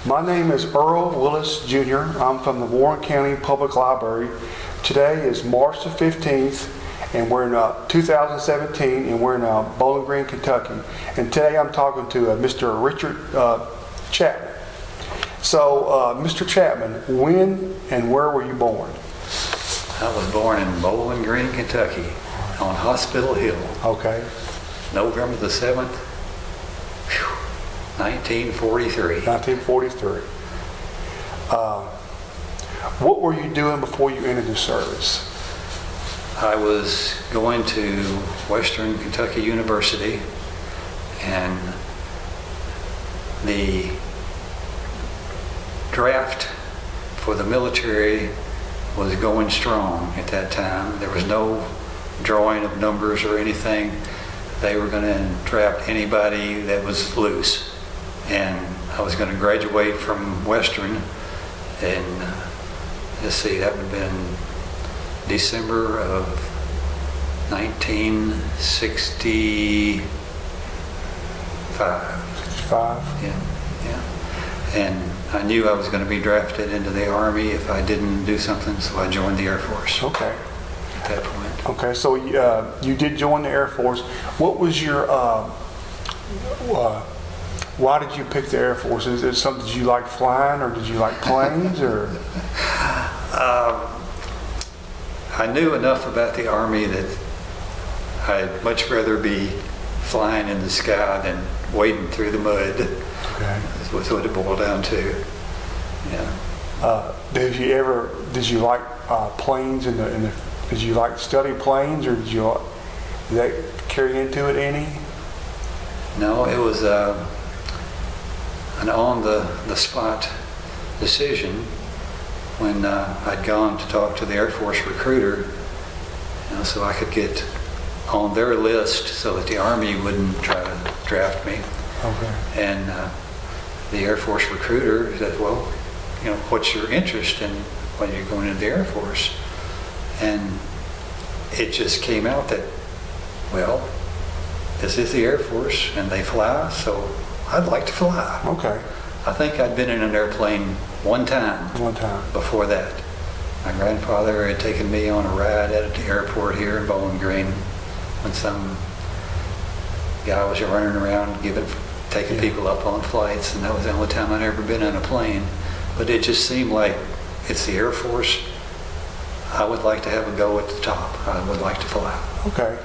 My name is Earl Willis Jr. I'm from the Warren County Public Library. Today is March the 15th, and we're in 2017, and we're in Bowling Green, Kentucky. And today I'm talking to Mr. Richard Chapman. So, Mr. Chapman, when and where were you born? I was born in Bowling Green, Kentucky, on Hospital Hill. Okay. November the 7th, 1943. 1943. What were you doing before you entered the service? I was going to Western Kentucky University, and the draft for the military was going strong at that time. There was no drawing of numbers or anything. They were going to draft anybody that was loose. And I was going to graduate from Western, and let's see, that would have been December of 1965. 65? Yeah. And I knew I was going to be drafted into the Army if I didn't do something, so I joined the Air Force. Okay. At that point. Okay, so you did join the Air Force. What was your, why did you pick the Air Force? Is it something, did you like flying, or did you like planes, or? I knew enough about the Army that I'd much rather be flying in the sky than wading through the mud. Okay. That's what it boiled down to. Yeah. Did you like planes did you like study planes, or did that carry into it any? No, it was an on-the-spot decision when I'd gone to talk to the Air Force recruiter, so I could get on their list so that the Army wouldn't try to draft me. Okay. And the Air Force recruiter said, well, what's your interest in when you're going into the Air Force? And it just came out that, well, this is the Air Force and they fly, so I'd like to fly. Okay. I think I'd been in an airplane one time. One time. Before that. My grandfather had taken me on a ride at the airport here in Bowling Green when some guy was running around taking people up on flights, and that was the only time I'd ever been in a plane. But it just seemed like it's the Air Force. I would like to have a go at the top. I would like to fly. Okay.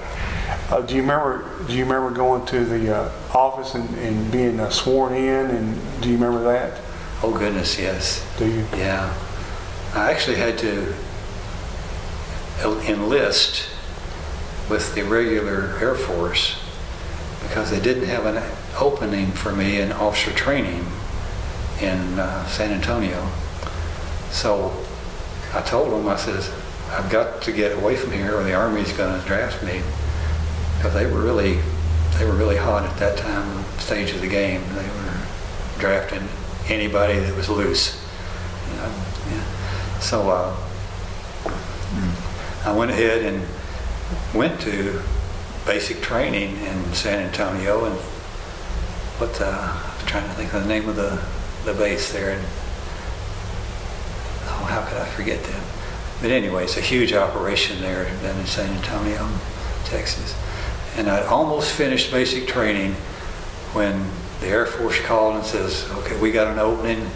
Do you remember going to the office and being sworn in, and do you remember that? Oh goodness, yes. Do you? Yeah. I actually had to enlist with the regular Air Force because they didn't have an opening for me in officer training in San Antonio. So I told them, I says, I've got to get away from here or the Army's going to draft me, because they were really hot at that time, stage of the game. They were drafting anybody that was loose. Yeah. So I went ahead and went to basic training in San Antonio, and I'm trying to think of the name of the base there, and how could I forget that? But anyway, it's a huge operation there down in San Antonio, Texas. And I'd almost finished basic training when the Air Force called and says, okay, we got an opening,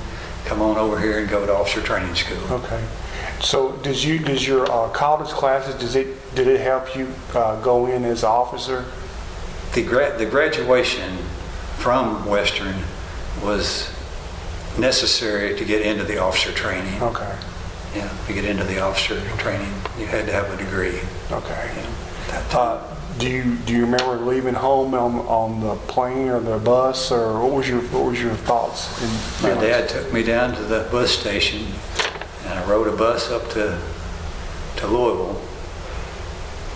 come on over here and go to officer training school. Okay. So does your college classes, did it help you go in as an officer? The graduation from Western was necessary to get into the officer training. Okay. Yeah, to get into the officer training, you had to have a degree. Okay. Yeah, do you remember leaving home on the plane or the bus, or what was your thoughts? My dad took me down to the bus station, and I rode a bus up to Louisville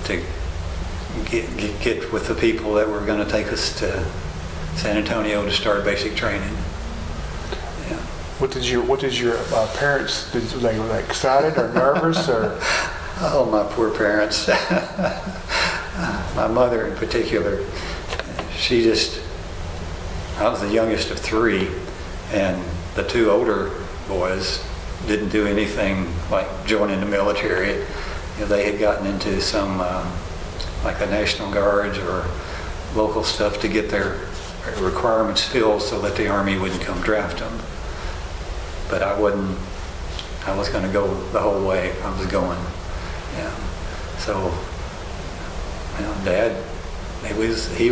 to get with the people that were going to take us to San Antonio to start basic training. Yeah. What did your parents? Were they excited or nervous or? Oh, my poor parents. My mother in particular, I was the youngest of three, and the two older boys didn't do anything like joining the military. You know, they had gotten into some like the National Guards or local stuff to get their requirements filled so that the Army wouldn't come draft them. But I wouldn't. I was going to go the whole way. I was going. Yeah. So, you know, Dad, he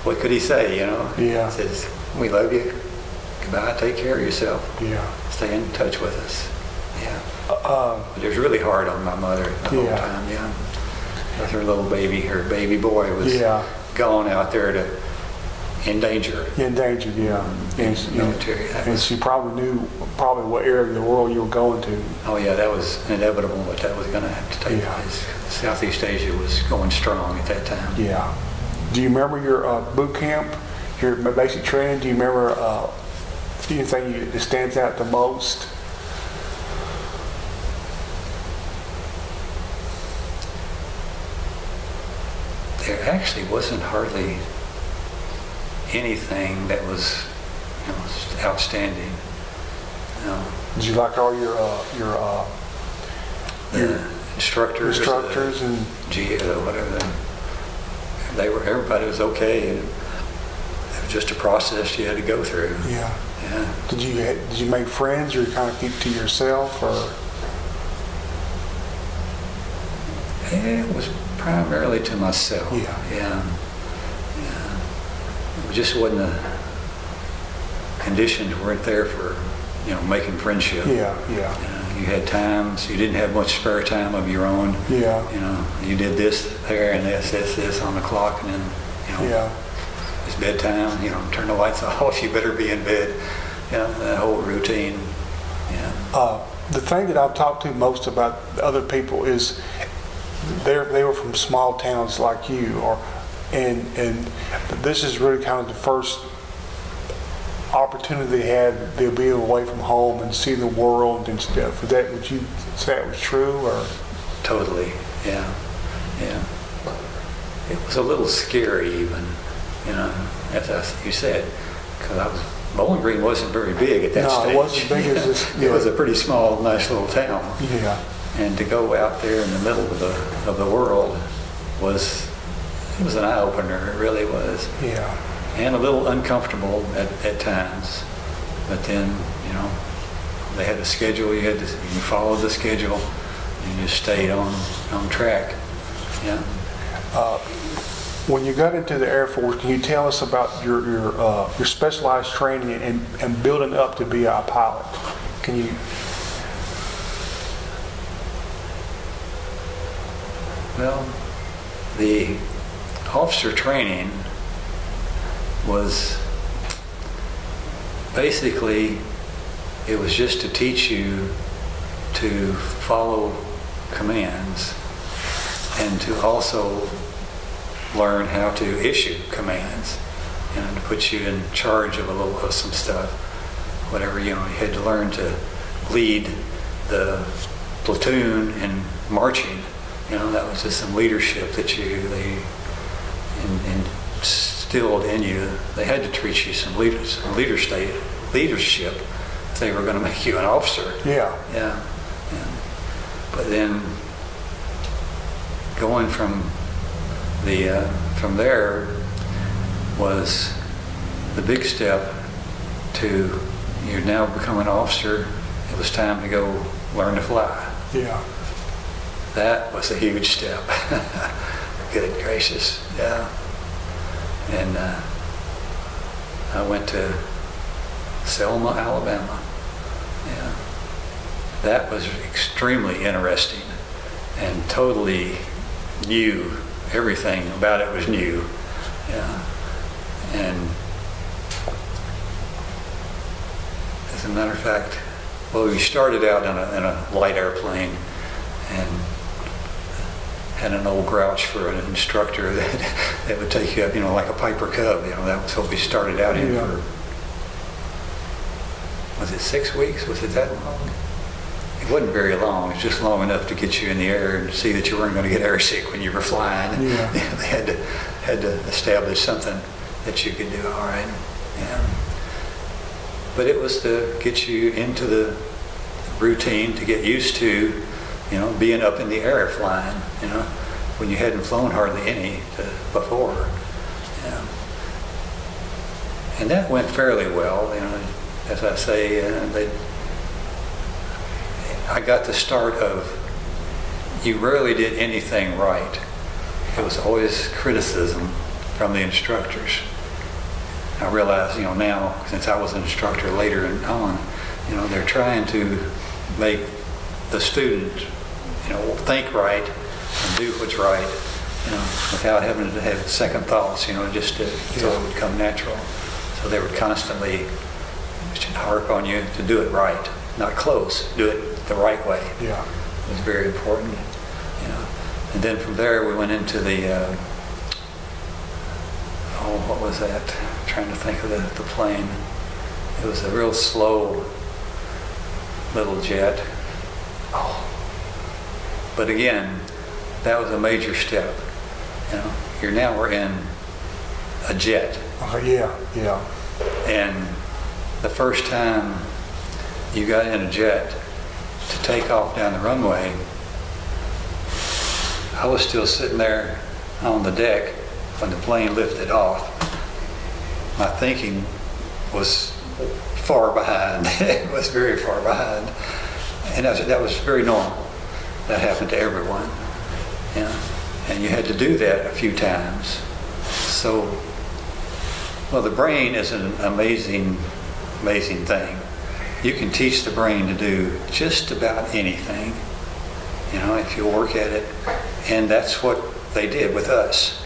what could he say, you know? Yeah. He says, we love you. Goodbye. Take care of yourself. Yeah. Stay in touch with us. Yeah. But it was really hard on my mother the whole time. Yeah. With her little baby, her baby boy was gone out there to in danger. In danger, yeah. In the military. And she probably knew what area of the world you were going to. Oh yeah, that was inevitable, but that was going to have to take place. Southeast Asia was going strong at that time. Yeah. Do you remember your boot camp, your basic training? Do you remember anything that stands out the most? There actually wasn't hardly anything that was, you know, outstanding. Did you like all your instructors and whatever everybody was okay, and it was just a process you had to go through. Yeah. Yeah. Did you make friends, or kind of keep to yourself, or? It was primarily to myself. Yeah. Yeah. It just wasn't conditions weren't there for, you know, making friendship. Yeah. You had times, you didn't have much spare time of your own. Yeah. You know, you did this there and this on the clock, and then, you know, it's bedtime, you know, turn the lights off, you better be in bed. You know, that whole routine. Yeah. The thing that I've talked to most about other people is they were from small towns like you, and this is really kind of the first opportunity they had. They'll be away from home and see the world and stuff. Would you say that was true, or? Totally. Yeah. It was a little scary, even, you know, as you said, because Bowling Green wasn't very big at that stage. No, it wasn't big as this. It was a pretty small, nice little town. Yeah. And to go out there in the middle of the world was an eye opener. It really was. Yeah. And a little uncomfortable at times, but then, you know, they had a schedule. You followed the schedule, and you stayed on track. Yeah. When you got into the Air Force, can you tell us about your specialized training and building up to be a pilot? Can you? Well, the officer training was basically, it was just to teach you to follow commands and to also learn how to issue commands, and to put you in charge of some stuff. Whatever, you know, you had to learn to lead the platoon in marching. You know, that was just some leadership that they instilled in you. They had to teach you some leadership if they were going to make you an officer. Yeah. But then going from there was the big step to, you're now become an officer. It was time to go learn to fly. Yeah. That was a huge step. Good gracious, yeah. And I went to Selma, Alabama. Yeah. That was extremely interesting and totally new. Everything about it was new. Yeah. And as a matter of fact, well, we started out in a light airplane and had an old Grouch for an instructor that would take you up, you know, like a Piper Cub. You know, that was what we started out in for. Was it 6 weeks? Was it that long? It wasn't very long. It was just long enough to get you in the air and see that you weren't going to get airsick when you were flying. Yeah. They had to establish something that you could do all right. Yeah. but it was to get you into the routine, to get used to, being up in the air flying, when you hadn't flown hardly any before. And that went fairly well, as I say, I got the start of, you rarely did anything right. It was always criticism from the instructors. I realize, now, since I was an instructor later on, they're trying to make the student, think right and do what's right, without having to have second thoughts, just so it would come natural. So they would constantly harp on you to do it right, not close, do it the right way. Yeah. It was very important, And then from there we went into the, what was that? I'm trying to think of the plane. It was a real slow little jet. But again, that was a major step. Now we're in a jet. Yeah. And the first time you got in a jet to take off down the runway, I was still sitting there on the deck when the plane lifted off. My thinking was far behind. It was very far behind. And that was very normal. That happened to everyone. And you had to do that a few times. So, the brain is an amazing thing. You can teach the brain to do just about anything, if you work at it. And that's what they did with us.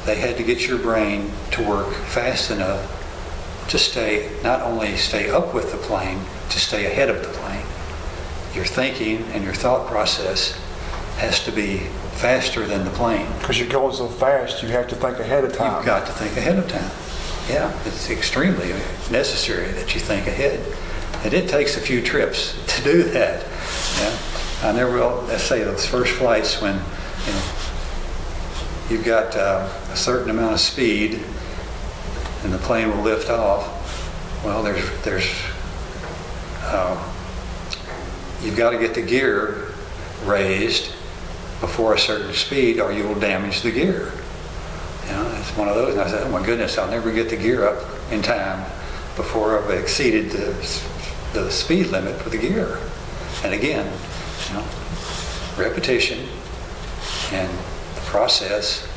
They had to get your brain to work fast enough to not only stay up with the plane, to stay ahead of the plane. Your thinking and your thought process has to be faster than the plane. Because you're going so fast, you have to think ahead of time. You've got to think ahead of time. Yeah, it's extremely necessary that you think ahead. And it takes a few trips to do that. I never will, let's say those first flights when, you've got a certain amount of speed and the plane will lift off. Well, you've got to get the gear raised before a certain speed or you will damage the gear. It's one of those. And I said, oh my goodness, I'll never get the gear up in time before I've exceeded the speed limit for the gear. And again, repetition and the process,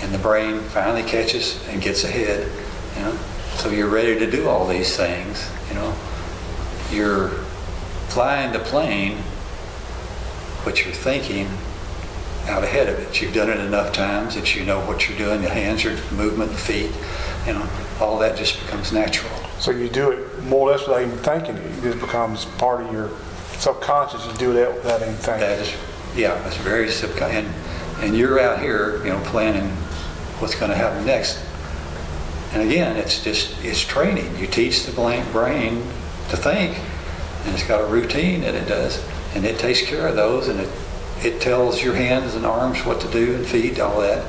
and the brain finally catches and gets ahead. So you're ready to do all these things. You're flying the plane, but you're thinking out ahead of it. You've done it enough times that you know what you're doing. The hands, your movement, the feet, all that just becomes natural. So you do it more or less without even thinking. It just becomes part of your subconscious. You do that without even thinking. That is, it's very subconscious. And you're out here, planning what's going to happen next. And again, it's training. You teach the brain to think, and it's got a routine that it does, and it takes care of those, and it tells your hands and arms what to do and feet, all that,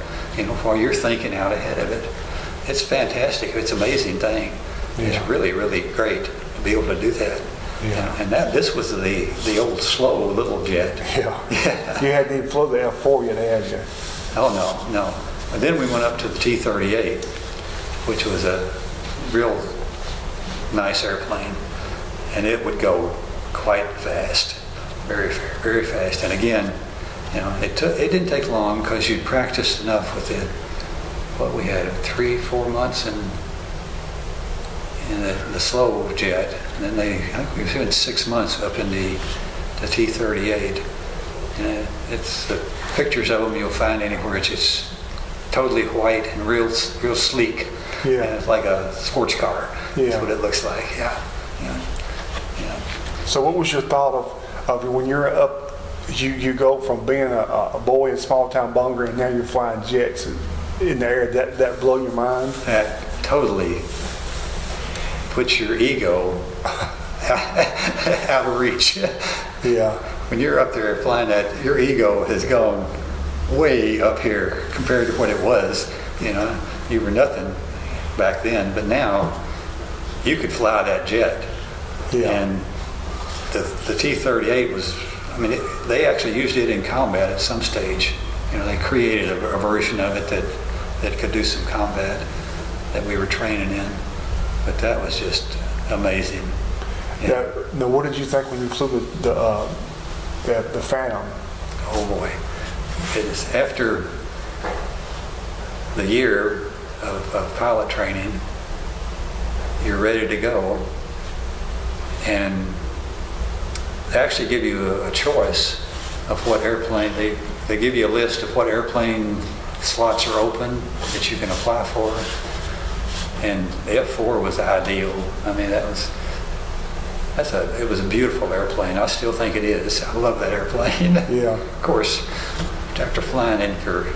while you're thinking out ahead of it. It's fantastic. It's an amazing thing. Yeah. It's really, really great to be able to do that. Yeah. And this was the old slow little jet. Yeah. You hadn't even flown the F4 yet, had you? Oh, no. And then we went up to the T-38, which was a real nice airplane. And it would go quite fast, very, very fast. And again, it didn't take long because you'd practiced enough with it. What we had, 3-4 months in the slow jet, and then I think we spent 6 months up in the T-38. And it's the pictures of them you'll find anywhere. It's totally white and real sleek. Yeah. And it's like a sports car. Yeah. That's what it looks like. Yeah. So what was your thought of when you're up, you go from being a boy in small town Bungary and now you're flying jets in the air? That blow your mind? That totally puts your ego out of reach. Yeah. When you're up there flying that, your ego has gone way up here compared to what it was. You were nothing back then, but now you could fly that jet. Yeah. And the T-38 was, I mean, they actually used it in combat at some stage. You know, they created a version of it that could do some combat that we were training in. But that was just amazing. Yeah. Now, what did you think when you flew the Phantom? Oh boy. It is after the year of pilot training, you're ready to go, and they actually give you a choice of what airplane, they give you a list of what airplane slots are open that you can apply for, and the F-4 was ideal. I mean, it was a beautiful airplane. I still think it is. I love that airplane. Yeah. Of course, after flying it for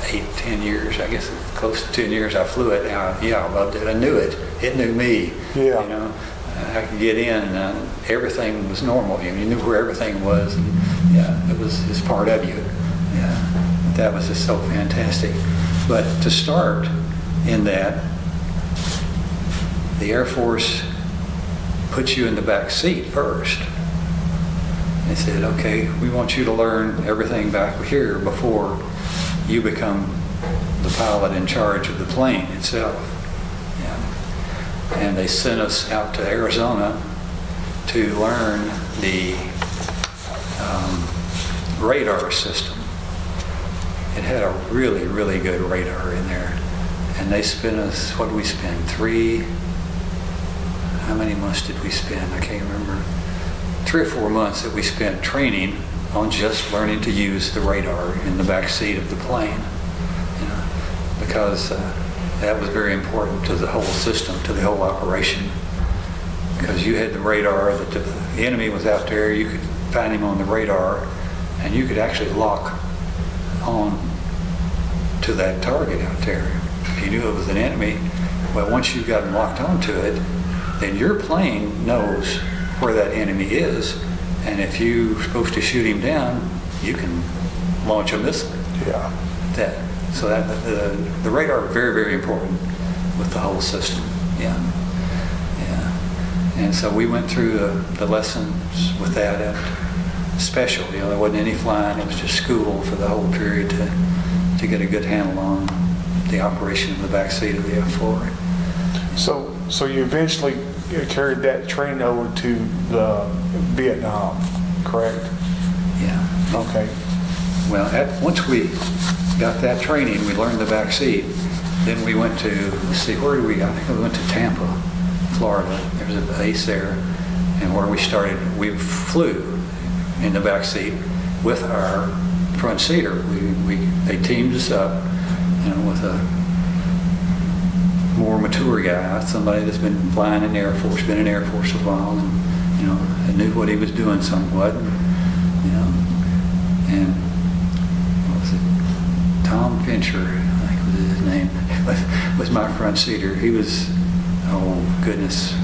8-10 years, I guess close to 10 years, I flew it. I loved it. I knew it. It knew me. Yeah. You know, I could get in, and everything was normal. You knew where everything was. And, yeah, it's part of you. Yeah, that was just so fantastic. But to start in that, the Air Force put you in the back seat first. They said, okay, we want you to learn everything back here before you become the pilot in charge of the plane itself. Yeah. And they sent us out to Arizona to learn the radar system. It had a really, really good radar in there. And they spent us, what did we spend? How many months did we spend? I can't remember. 3 or 4 months that we spent training on just learning to use the radar in the back seat of the plane, you know, because that was very important to the whole system, to the whole operation. Because you had the radar, that the enemy was out there, you could find him on the radar, and you could actually lock on to that target out there. If you knew it was an enemy, well, once you got locked onto it, then your plane knows where that enemy is, and if you're supposed to shoot him down, you can launch a missile. Yeah. So the radar is very, very important with the whole system. Yeah. And so we went through the lessons with that at special. You know, there wasn't any flying. It was just school for the whole period to get a good handle on the operation of the back seat of the F-4. So you eventually carried that training over to the Vietnam, correct? Yeah. Okay. Well, once we got that training, we learned the back seat. Then we went to, let's see, where did we go? I think we went to Tampa, Florida. There was a base there, and where we started, we flew in the back seat with our front seater. They teamed us up, you know, with a more mature guy, somebody that's been flying in the Air Force, been in the Air Force a while, and you know, knew what he was doing somewhat. You know, and what was it? Tom Fincher, I think was his name, was my front seater. He was, oh goodness,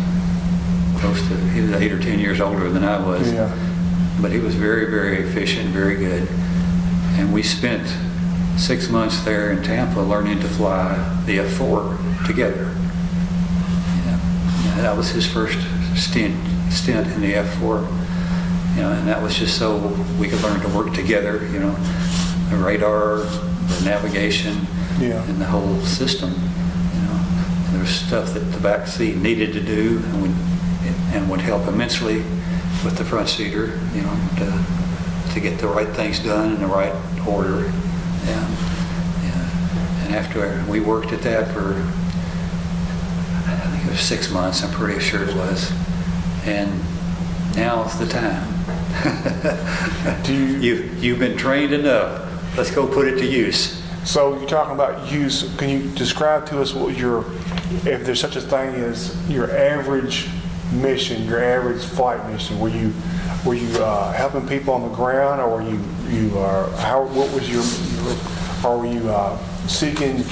he was 8 or 10 years older than I was. Yeah. But he was very, very efficient, very good. And we spent 6 months there in Tampa learning to fly the F-4 together. Yeah. That was his first stint in the F-4. You know, and that was just so we could learn to work together, you know, the radar, the navigation, yeah, and the whole system. You know, and there was stuff that the back seat needed to do and would help immensely with the front seater, you know, to get the right things done in the right order. Yeah. And after we worked at that for, I think it was 6 months, I'm pretty sure it was. And now's the time. You've been trained enough. Let's go put it to use. So you're talking about use. Can you describe to us what if there's such a thing as your average mission, your average flight mission? Were you helping people on the ground, or what was your or were you seeking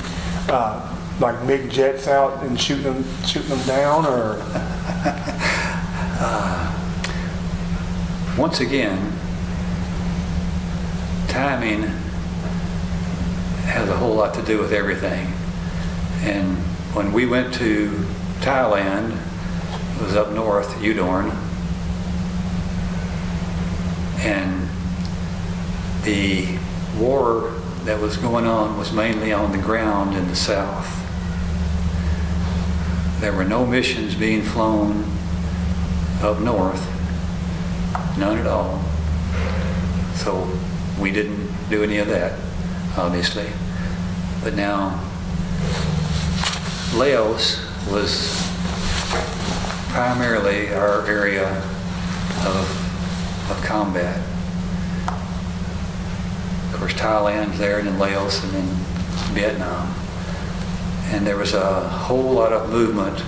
like MiG jets out and shooting them down, or? Once again, timing has a whole lot to do with everything. And when we went to Thailand, it was up north, Udorn, and the war that was going on was mainly on the ground in the south. There were no missions being flown up north, none at all. So we didn't do any of that, obviously. But now, Laos was primarily our area of combat. Of course, Thailand's there, and then Laos, and then Vietnam. And there was a whole lot of movement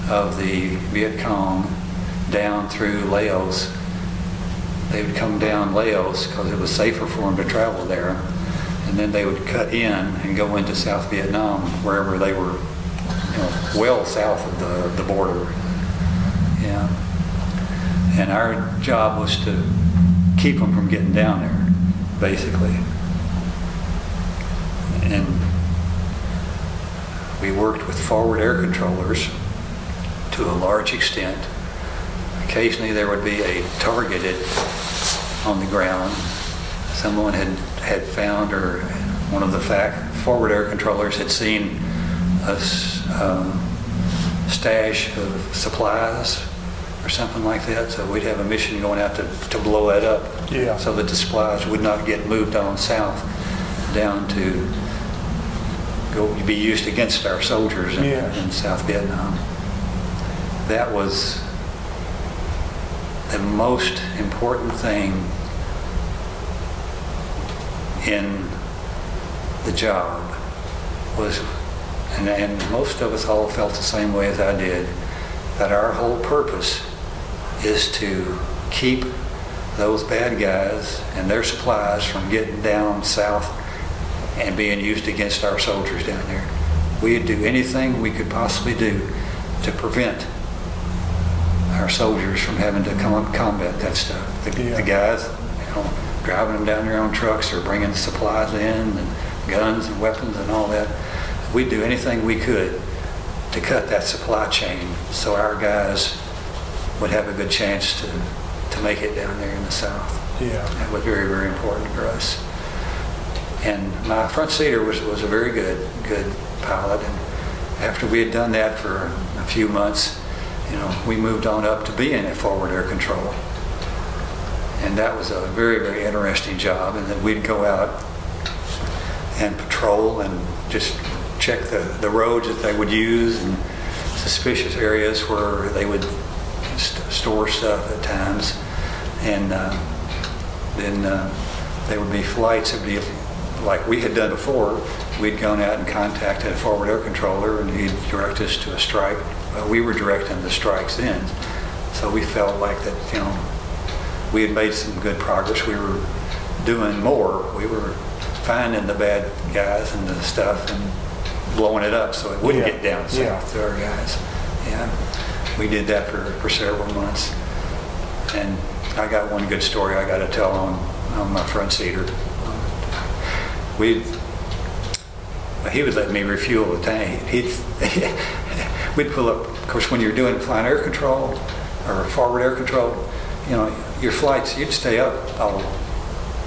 of the Viet Cong down through Laos. They would come down Laos because it was safer for them to travel there, and then they would cut in and go into South Vietnam, wherever they were, well south of the border. Yeah. And our job was to keep them from getting down there, basically. And we worked with forward air controllers to a large extent. Occasionally there would be a targeted on the ground. Someone had found, or one of the forward air controllers had seen a stash of supplies or something like that. So we'd have a mission going out to blow that up, yeah, so that the supplies would not get moved on south down to be used against our soldiers in South Vietnam. That was the most important thing in the job, was, and most of us all felt the same way as I did, that our whole purpose is to keep those bad guys and their supplies from getting down south and being used against our soldiers down there. We'd do anything we could possibly do to prevent our soldiers from having to come up and combat that stuff. The guys, driving them down there on trucks or bringing the supplies in, and guns and weapons and all that. We'd do anything we could to cut that supply chain so our guys would have a good chance to make it down there in the south. Yeah. That was very, very important for us. And my front seater was a very good pilot. And after we had done that for a few months, we moved on up to being at forward air control. And that was a very, very interesting job. And then we'd go out and patrol and just check the roads that they would use, and suspicious areas where they would store stuff at times. And then there would be flights that would be like we had done before. We'd gone out and contacted a forward air controller, and he'd direct us to a strike. Well, we were directing the strikes in. So we felt like that, we had made some good progress. We were doing more. We were finding the bad guys and the stuff and blowing it up so it wouldn't get down south to our guys. Yeah, we did that for several months. And I got one good story I got to tell on my front seater. He was letting me refuel the tank. We'd pull up. Of course, when you're doing flying air control or forward air control, your flights, you'd stay up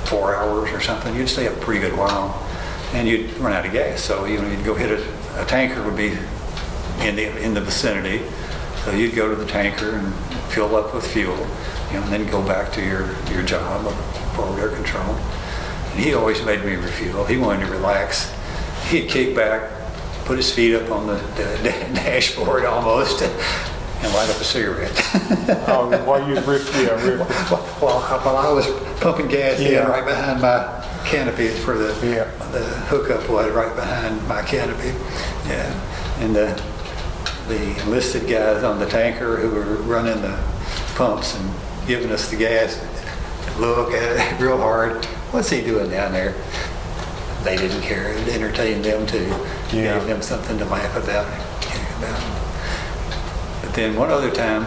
4 hours or something. You'd stay up a pretty good while, and you'd run out of gas. So you'd go hit a tanker would be in the vicinity. So you'd go to the tanker and fill up with fuel, and then go back to your job of forward air control. And he always made me refuel. He wanted to relax. He'd kick back, put his feet up on the dashboard almost, and light up a cigarette. While you While I was pumping gas in right behind my canopy, for the hookup was right behind my canopy. Yeah, and the enlisted guys on the tanker who were running the pumps and giving us the gas look at it real hard. What's he doing down there? They didn't care. It entertained them too. Gave them something to laugh about. But then one other time,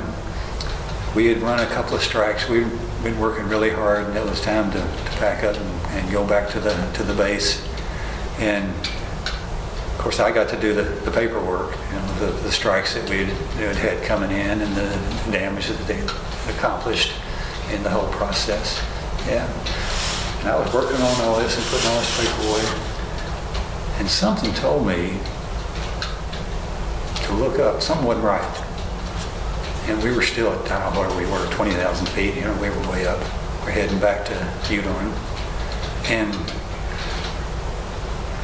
we had run a couple of strikes. We'd been working really hard, and it was time to pack up and go back to the base. And of course, I got to do the paperwork, the strikes that we had coming in and the damage that they accomplished in the whole process. Yeah. And I was working on all this and putting all this paper away. And something told me to look up. Something wasn't right. And we were still at time where we were, 20,000 feet. We were way up. We're heading back to Udon. And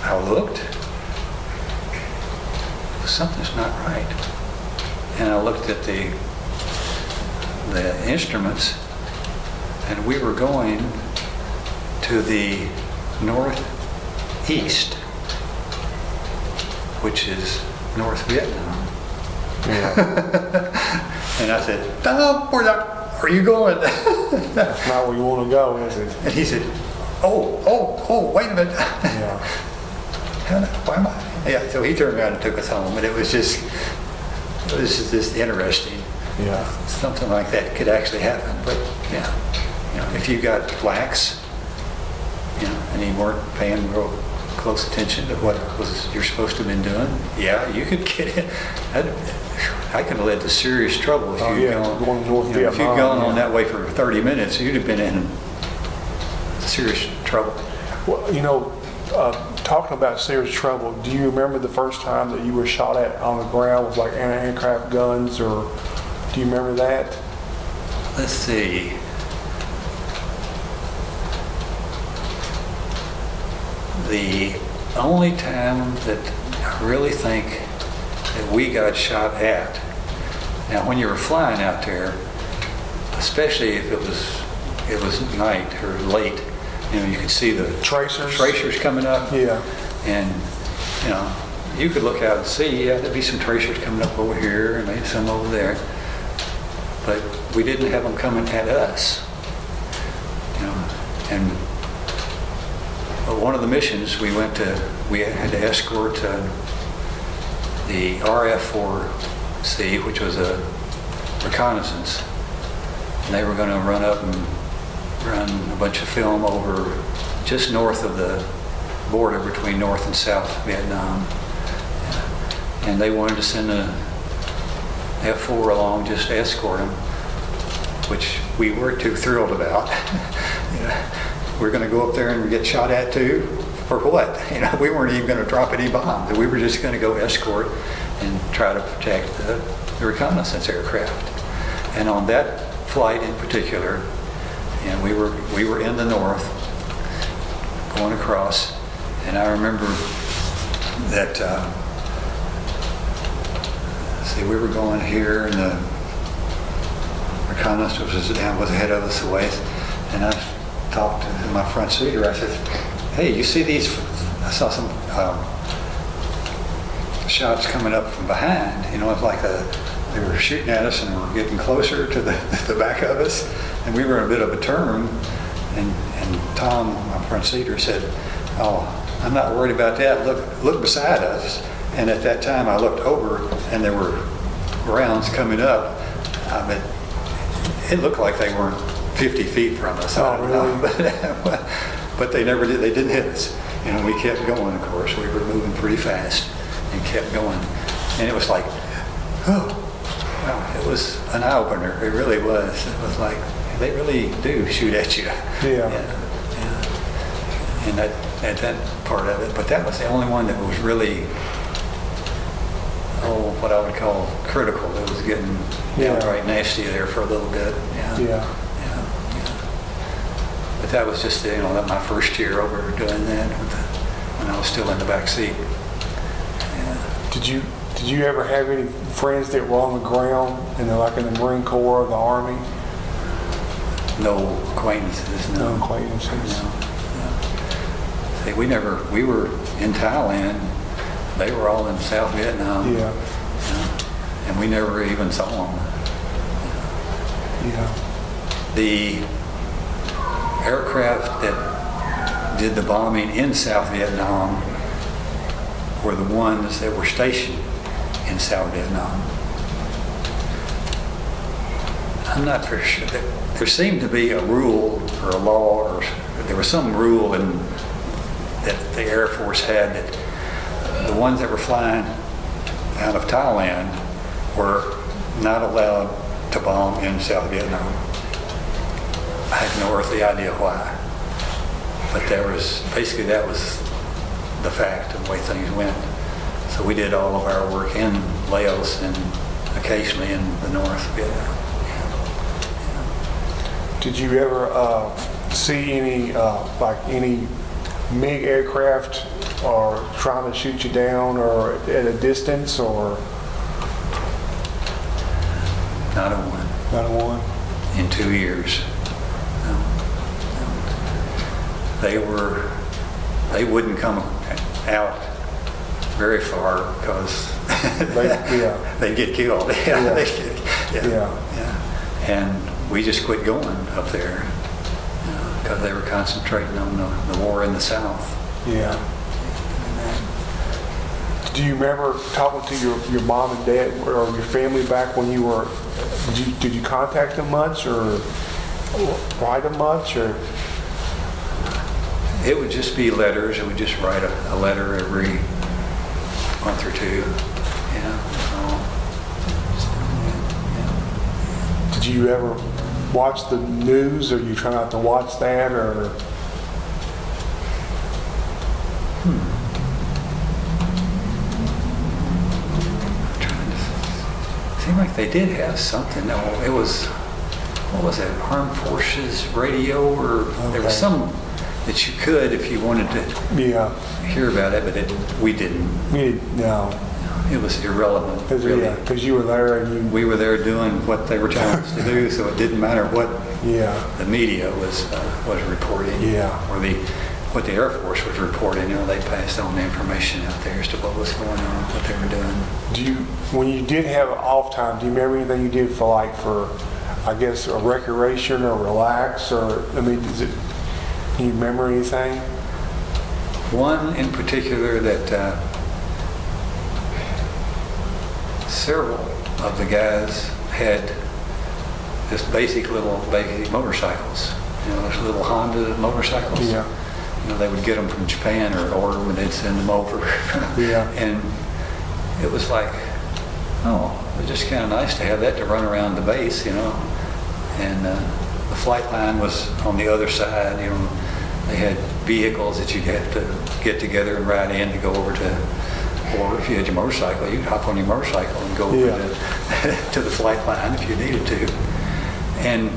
I looked. Something's not right. And I looked at the instruments, and we were going to the northeast, which is North Vietnam. Yeah. And I said, "No, where are you going?" That's not where you want to go, is it? And he said, oh, wait a minute. Yeah. Why am I? Yeah, so he turned around and took us home, and it was just interesting. Yeah. Something like that could actually happen, but yeah, if you got blacks, and you weren't paying real close attention to what you're supposed to have been doing, yeah, you could get in. I could have led to serious trouble if you'd gone North Vietnam. If you'd gone on that way for 30 minutes, you'd have been in serious trouble. Well, talking about serious trouble, do you remember the first time that you were shot at on the ground with like anti-aircraft guns, or do you remember that? Let's see. The only time that I really think that we got shot at, now when you were flying out there, especially if it was night or late, you could see the tracers coming up. Yeah. And, you could look out and see, there'd be some tracers coming up over here and maybe some over there. But we didn't have them coming at us. And one of the missions we had to escort the RF-4C, which was a reconnaissance. And they were going to run up and run a bunch of film over just north of the border between North and South Vietnam. And they wanted to send a F-4 along just to escort them, which we weren't too thrilled about. We're going to go up there and get shot at too, for what? We weren't even going to drop any bombs. We were just going to go escort and try to protect the reconnaissance aircraft. And on that flight in particular, we were in the north, going across, and I remember that. We were going here, and the reconnaissance was ahead of us a ways, and I talked to my front seater. I said, "Hey, you see these?" I saw some shots coming up from behind. It's like they were shooting at us and were getting closer to the back of us, and we were in a bit of a turn. And Tom, my front seater, said, "Oh, I'm not worried about that. Look beside us." And at that time, I looked over, and there were rounds coming up. It looked like they weren't 50 feet from us. Oh, really? But they never did. They didn't hit us. We kept going, of course. We were moving pretty fast and kept going. And it was like, it was an eye-opener. It really was. It was like, they really do shoot at you. Yeah. And that part of it. But that was the only one that was really, what I would call critical. It was getting downright nasty there for a little bit. Yeah. But that was just my first year over doing that when I was still in the back seat. Yeah. Did you ever have any friends that were on the ground, like in the Marine Corps or the Army? No acquaintances. No acquaintances. No. See, we were in Thailand. They were all in South Vietnam. Yeah. And we never even saw them. Yeah. The aircraft that did the bombing in South Vietnam were the ones that were stationed in South Vietnam. I'm not very sure. There seemed to be a rule or a law, or there was some rule that the Air Force had that The ones that were flying out of Thailand were not allowed to bomb in South Vietnam. I had no earthly idea why. But that was the fact of the way things went. So we did all of our work in Laos and occasionally in the North Vietnam. Did you ever see any any MiG aircraft or trying to shoot you down or at a distance or? Not a one. Not a one? In 2 years. No. They wouldn't come out very far because they'd get killed. Yeah. And we just quit going up there because they were concentrating on the war in the South. Yeah. Do you remember talking to your mom and dad or your family back when you were? Did you contact them much or write them much or? It would just be letters. It would just write a letter every month or two. Did you ever watch the news, or you try not to watch that, or? Seemed like they did have something. No, it was, what was it? Armed Forces Radio, or there was some that you could if you wanted to hear about it, but we didn't. No. It was irrelevant. Because you were there and we were there doing what they were telling us to do, so it didn't matter what the media was reporting, or what the Air Force was reporting. They passed on the information out there as to what was going on, what they were doing. When you did have off time, do you remember anything you did for I guess, a recreation or relax, or can you remember anything? One in particular that several of the guys had just basic motorcycles. Those little Honda motorcycles. Yeah. They would get them from Japan or order them and they'd send them over. And it was like, it was just kind of nice to have that to run around the base, And the flight line was on the other side. They had vehicles that you'd have to get together and ride in to go over to. Or if you had your motorcycle, you'd hop on your motorcycle and go over to the flight line if you needed to. And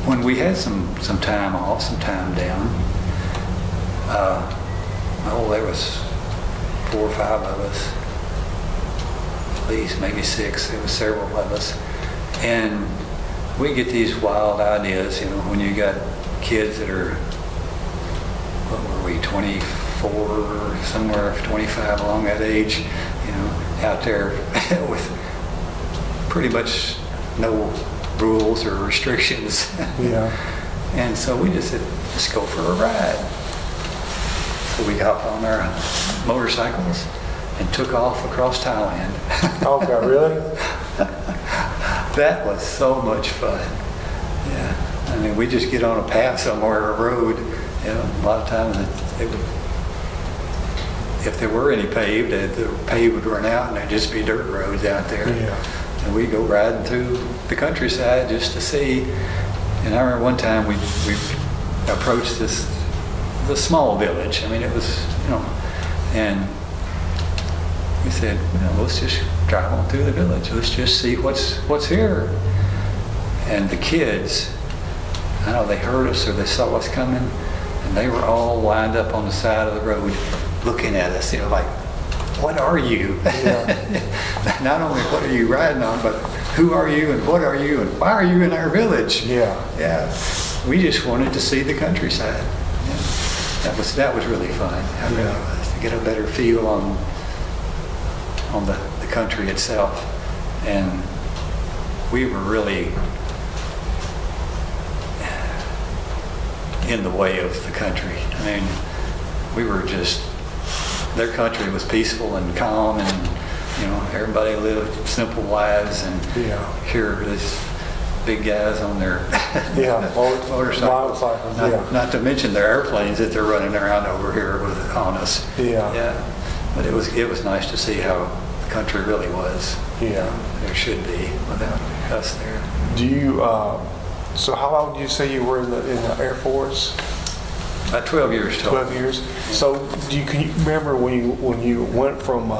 when we had some time off, some time down, there was 4 or 5 of us, at least maybe 6. There was several of us, and we get these wild ideas. When you got kids that are, what were we, 24, somewhere 25 along that age, out there with pretty much no rules or restrictions. And so we just said, let's go for a ride. So we got on our motorcycles and took off across Thailand. Okay, really? That was so much fun. We just get on a path somewhere, a road. A lot of times if there were any paved, the pave would run out and there'd just be dirt roads out there. And we'd go riding through the countryside just to see. And I remember one time we approached the small village. It was, and we said, let's just drive on through the village. Let's just see what's here. And the kids, I don't know, they heard us or they saw us coming, and they were all lined up on the side of the road looking at us, like, what are you? Not only what are you riding on, but who are you and what are you and why are you in our village? We just wanted to see the countryside. That was really fun. To get a better feel on the country itself. And we were really in the way of the country. We were just, their country was peaceful and calm, and everybody lived simple lives, and here this big guys on their motorcycles. Not to mention their airplanes that they're running around over here on us. But it was nice to see how the country really was. Yeah. There should be without us there. Do you, so how long did you say you were in the Air Force? About 12 years total. 12 years. So can you remember when you went from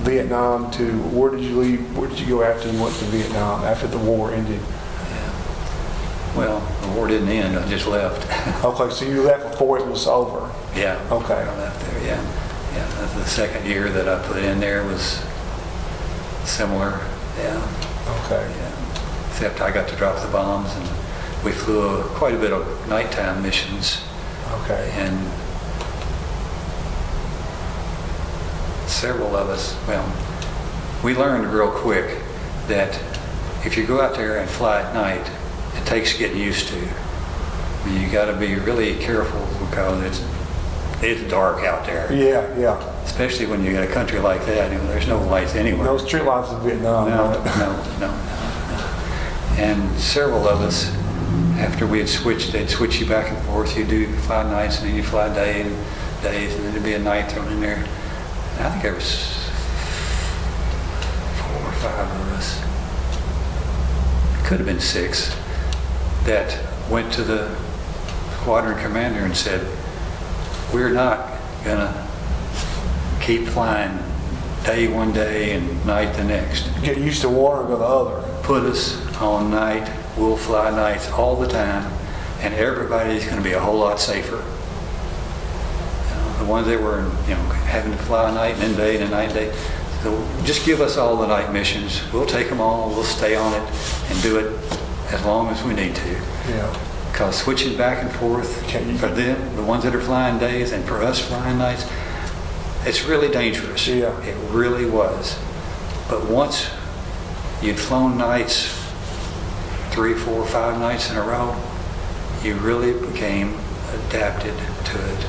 Vietnam to, where did you leave? Where did you go after you went to Vietnam, after the war ended? Yeah. Well, the war didn't end. I just left. Okay, so you left before it was over. Yeah. Okay. I left there. Yeah. Yeah. The second year that I put in there was similar. Yeah. Okay. Yeah. Except I got to drop the bombs, and we flew quite a bit of nighttime missions. Okay. And several of us, well, we learned real quick that if you go out there and fly at night, it takes getting used to. You got to be really careful because it's dark out there. Yeah, yeah. Especially when you got a country like that, there's no lights anywhere. No street lights in Vietnam. No. And several of us, after we had switched, they'd switch you back and forth. You do fly nights, and then you fly days, and then there'd be a night thrown in there. And I think there was 4 or 5 of us. It could have been 6 that went to the squadron commander and said, "We're not gonna keep flying day one day and night the next. Get used to one or go the other. Put us on night. We'll fly nights all the time, and everybody's going to be a whole lot safer." The ones that were, having to fly night and then day and night and day. So just give us all the night missions. We'll take them all. We'll stay on it and do it as long as we need to. Yeah. Because switching back and forth for them, the ones that are flying days, and for us flying nights, it's really dangerous. Yeah. It really was. But once you'd flown nights 3, 4, 5 nights in a row, you really became adapted to it.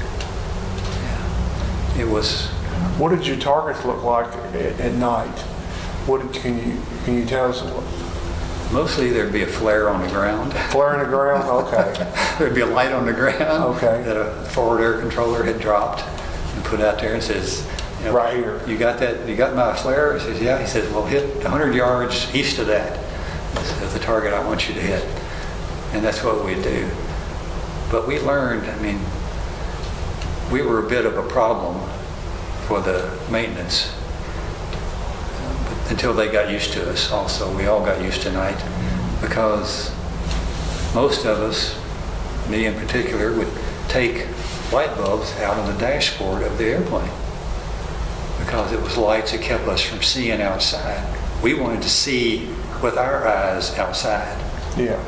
Yeah. It was. What did your targets look like at night? Can you tell us? Mostly there'd be a flare on the ground. Flare on the ground? Okay. There'd be a light on the ground. Okay. That a forward air controller had dropped and put out there and says, right here. You got that? You got my flare? He says, yeah. He says, well, hit 100 yards east of that. That's the target I want you to hit. And that's what we do. But we learned, we were a bit of a problem for the maintenance until they got used to us also. We all got used to night because most of us, me in particular, would take light bulbs out of the dashboard of the airplane because it was lights that kept us from seeing outside. We wanted to see with our eyes outside. Yeah.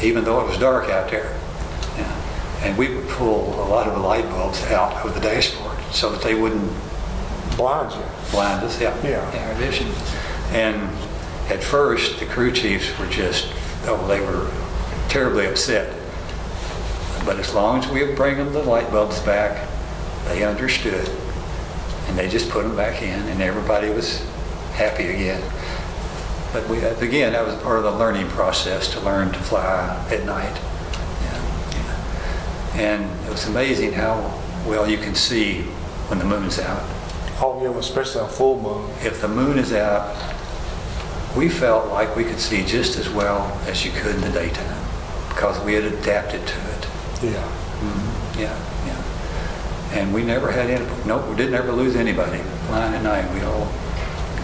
Even though it was dark out there. Yeah. And we would pull a lot of the light bulbs out of the dashboard so that they wouldn't blind us, yeah. Our vision. And at first, the crew chiefs were they were terribly upset. But as long as we would bring them the light bulbs back, they understood. And they just put them back in, and everybody was happy again. But again, that was part of the learning process to learn to fly at night. Yeah. And it was amazing how well you can see when the moon's out. Oh, yeah, especially on full moon. If the moon is out, we felt like we could see just as well as you could in the daytime because we had adapted to it. Yeah. Mm-hmm. Yeah. And we never had any, we didn't ever lose anybody flying at night. We all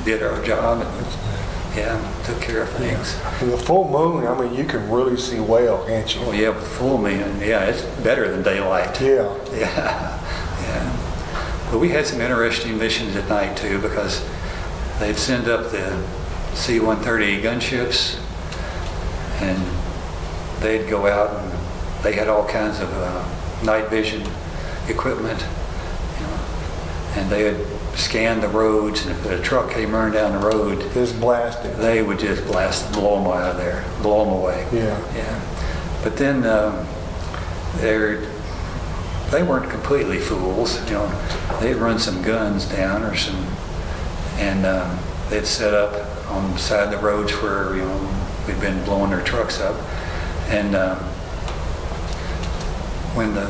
did our job and took care of things. Yeah. In the full moon, you can really see well, can't you? Oh yeah, with full moon, it's better than daylight. Yeah. Yeah. But we had some interesting missions at night too because they'd send up the C130 Gunships and they'd go out and they had all kinds of night vision equipment, and they would scan the roads, and if a truck came running down the road, just blast it. They would just blast, blow them out of there, blow them away. Yeah. But then they weren't completely fools. They'd run some guns down and they'd set up on the side of the roads where we'd been blowing their trucks up, and when the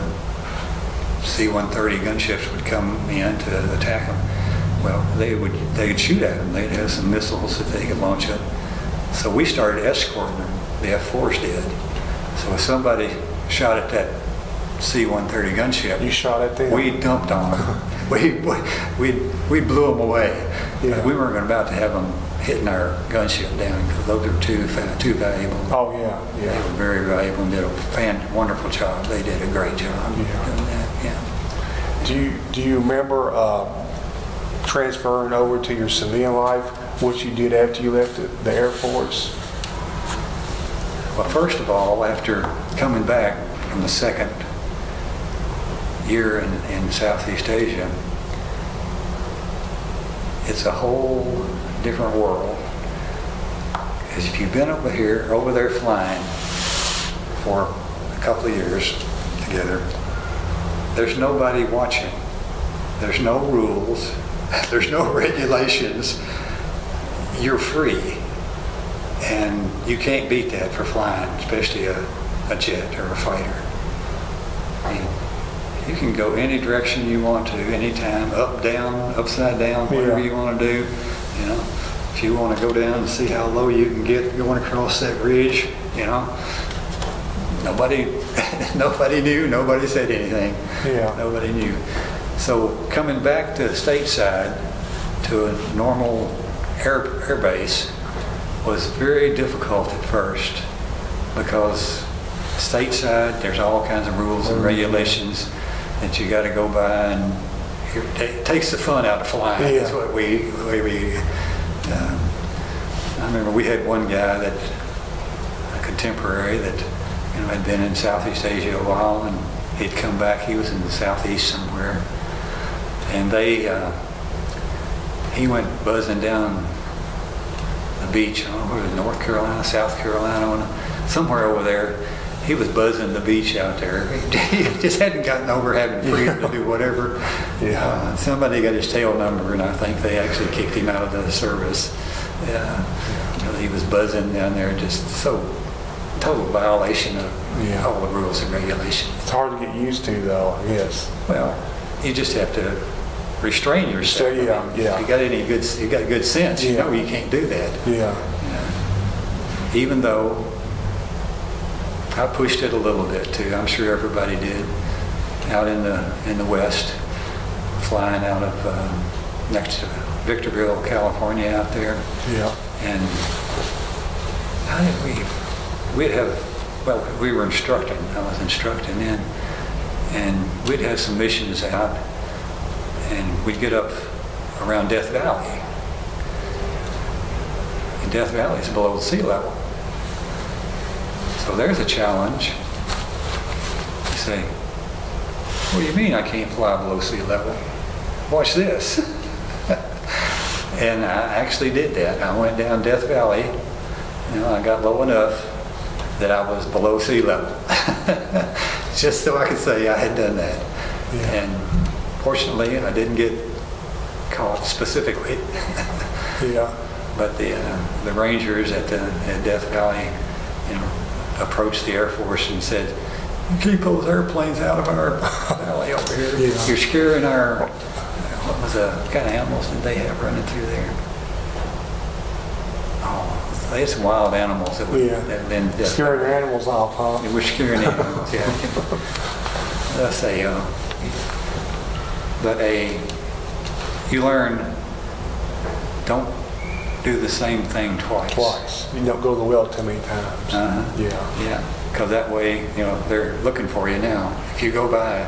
C-130 gunships would come in to attack them, well, they'd shoot at them. They'd have some missiles that they could launch it. So we started escorting them. The F-4s did. So if somebody shot at that C130 gunship, You shot at them? we dumped on them. we blew them away. Yeah. We weren't about to have them hitting our gunship down because those are too valuable. Oh, yeah, They yeah. were very valuable and did a wonderful job. They did a great job doing that. Yeah. Do you remember transferring over to your civilian life, what you did after you left the Air Force? Well, first of all, after coming back from the second year in Southeast Asia, it's a whole different world. Because if you've been over there flying for a couple of years together, there's nobody watching. There's no rules. There's no regulations. You're free. And you can't beat that for flying, especially a jet or a fighter. I mean, you can go any direction you want to, anytime, up, down, upside down, whatever you want to do. You know, if you want to go down and see how low you can get going across that ridge, you know, nobody knew, nobody said anything. Yeah. Nobody knew. So coming back to stateside to a normal air base was very difficult at first because stateside there's all kinds of rules and regulations that you got to go by, and it takes the fun out of flying. Yeah. That's what we I remember we had one guy that, a contemporary that, you know, had been in Southeast Asia a while, and he'd come back. He was in the Southeast somewhere, and he went buzzing down the beach. I don't know, where it was, North Carolina, South Carolina, somewhere over there. He was buzzing the beach out there. He just hadn't gotten over having freedom to do whatever. Yeah. Somebody got his tail number, and I think they actually kicked him out of the service. He was buzzing down there, just so total violation of all the rules and regulations. It's hard to get used to, though, I guess. Well, you just have to restrain yourself. So, yeah, I mean, you got good sense. You know you can't do that. Yeah. Even though I pushed it a little bit too. I'm sure everybody did. Out in the West, flying out of next to Victorville, California, out there. Yeah. And how did we'd have? Well, we were instructing. I was instructing then, and we'd have some missions out, and we'd get up around Death Valley. And Death Valley is below sea level. So there's a challenge. You say, what do you mean I can't fly below sea level? Watch this. And I actually did that. I went down Death Valley. You know, I got low enough that I was below sea level. Just so I could say I had done that. Yeah. And fortunately, I didn't get caught specifically. Yeah. But the rangers at Death Valley, you know, approached the Air Force and said, "Keep those airplanes out of our valley over here. Yeah. You're scaring our," what was the kind of animals did they have running through there? Oh, they had some wild animals that had been scaring the animals off, huh? They were scaring animals, yeah. Let's say, but you learn, don't do the same thing twice. You don't go to the well too many times. Yeah, because that way, you know, they're looking for you now. If you go by,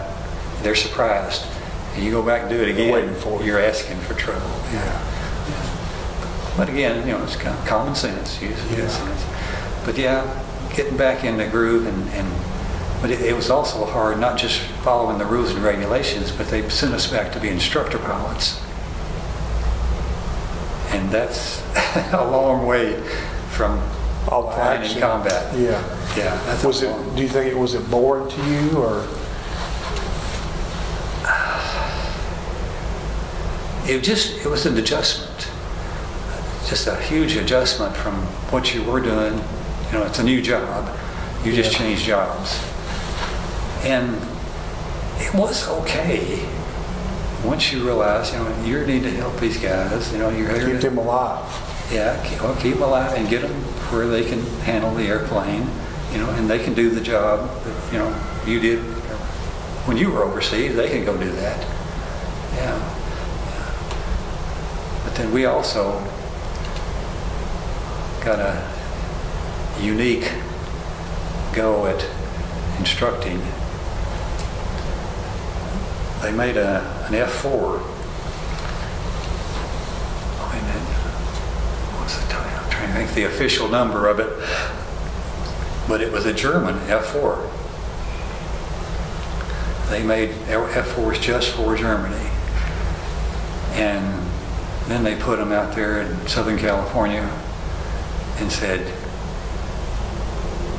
they're surprised, and you go back and do it again, waiting for you. You're asking for trouble. Yeah. But again, you know, it's kind of common sense, using good Yeah. sense. But yeah, getting back in the groove, but it was also hard, not just following the rules and regulations, but they sent us back to be instructor pilots. And that's a long way from All the flying action. in combat. Yeah. Yeah, that's Do you think was it boring to you, or? It was an adjustment, just a huge adjustment from what you were doing. You know, it's a new job. You just changed jobs, and it was okay. once you realize, you need to help these guys, you're here keep them alive. Yeah, keep them alive and get them where they can handle the airplane, and they can do the job that, you did when you were overseas. They can go do that. Yeah. But then we also got a unique go at instructing. They made an F4. Wait a minute. What's the title? I'm trying to think the official number of it. But it was a German F4. They made F4s just for Germany. And then they put them out there in Southern California and said,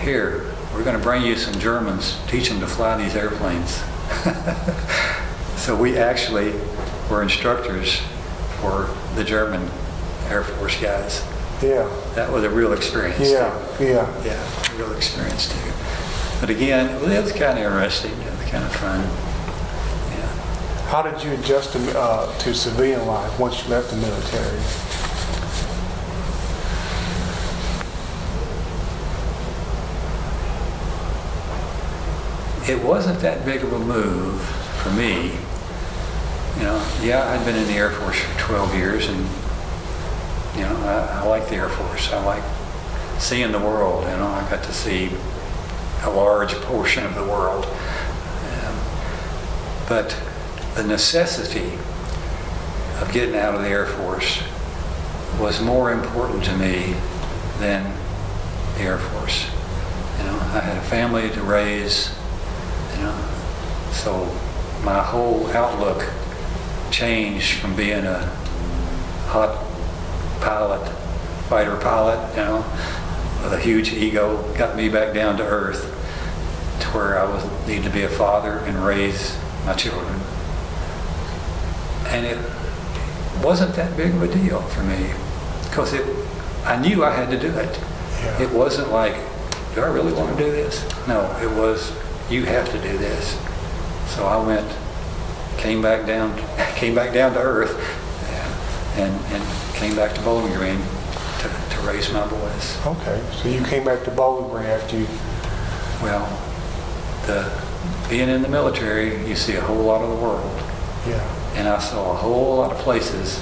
here, we're going to bring you some Germans, teach them to fly these airplanes. So we actually were instructors for the German Air Force guys. Yeah. That was a real experience. Yeah, too. yeah. Yeah, a real experience too. But again, it was kind of interesting, kind of fun. Yeah. How did you adjust to civilian life once you left the military? It wasn't that big of a move for me. I'd been in the Air Force for 12 years, and I like the Air Force. I like seeing the world. I got to see a large portion of the world. But the necessity of getting out of the Air Force was more important to me than the Air Force. I had a family to raise. So my whole outlook changed from being a hot pilot, fighter pilot, with a huge ego, got me back down to earth to where I need to be a father and raise my children. And it wasn't that big of a deal for me because I knew I had to do it. Yeah. It wasn't like, do I really want to do this? No, it was, you have to do this. So I came back down to earth, and came back to Bowling Green to raise my boys. Okay, so you came back to Bowling Green after you... Well, being in the military, you see a whole lot of the world. Yeah. And I saw a whole lot of places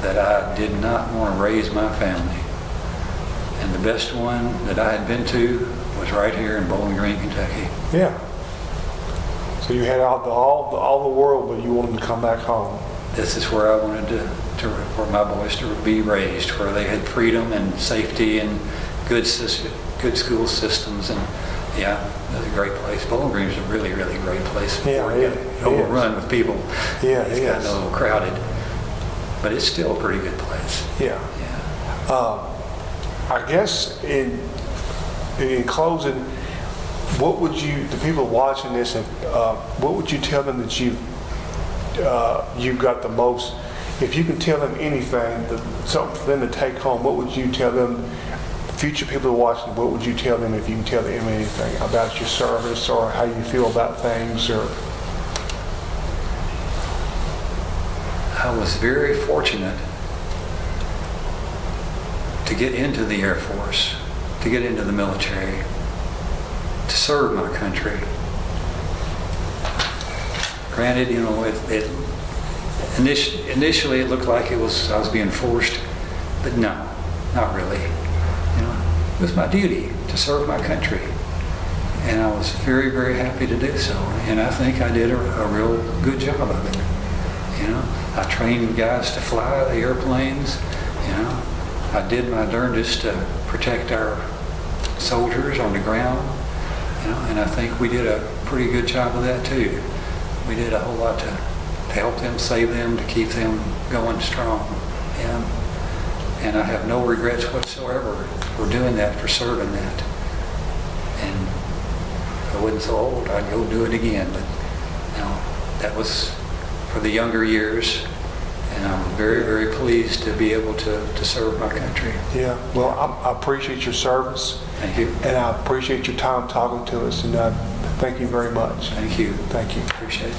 that I did not want to raise my family. And the best one that I had been to was right here in Bowling Green, Kentucky. Yeah. So you had all the world, but you wanted to come back home. This is where I wanted for my boys to be raised, where they had freedom and safety and good school systems. And yeah, it was a great place. Bowling Green is a really, really great place. Yeah, overrun with people. Yeah, it's gotten a little crowded, but it's still a pretty good place. Yeah. Yeah. I guess in closing, what would the people watching this, what would you tell them that you've got the most? If you can tell them anything, something for them to take home, what would you tell them? Future people watching, what would you tell them if you can tell them anything about your service or how you feel about things? Or I was very fortunate to get into the Air Force, to get into the military, to serve my country. Granted, initially it looked like I was being forced, but no, not really. It was my duty to serve my country, and I was very, very happy to do so. And I think I did a real good job of it. I trained guys to fly the airplanes. I did my darndest to protect our soldiers on the ground. And I think we did a pretty good job of that too. We did a whole lot to help them, save them, to keep them going strong. And I have no regrets whatsoever for doing that, for serving that. And if I wasn't so old, I'd go do it again. But that was for the younger years. And I'm very, very pleased to be able to serve my country. Yeah, well, I appreciate your service. Thank you. And I appreciate your time talking to us. And thank you very much. Thank you. Thank you. Appreciate it.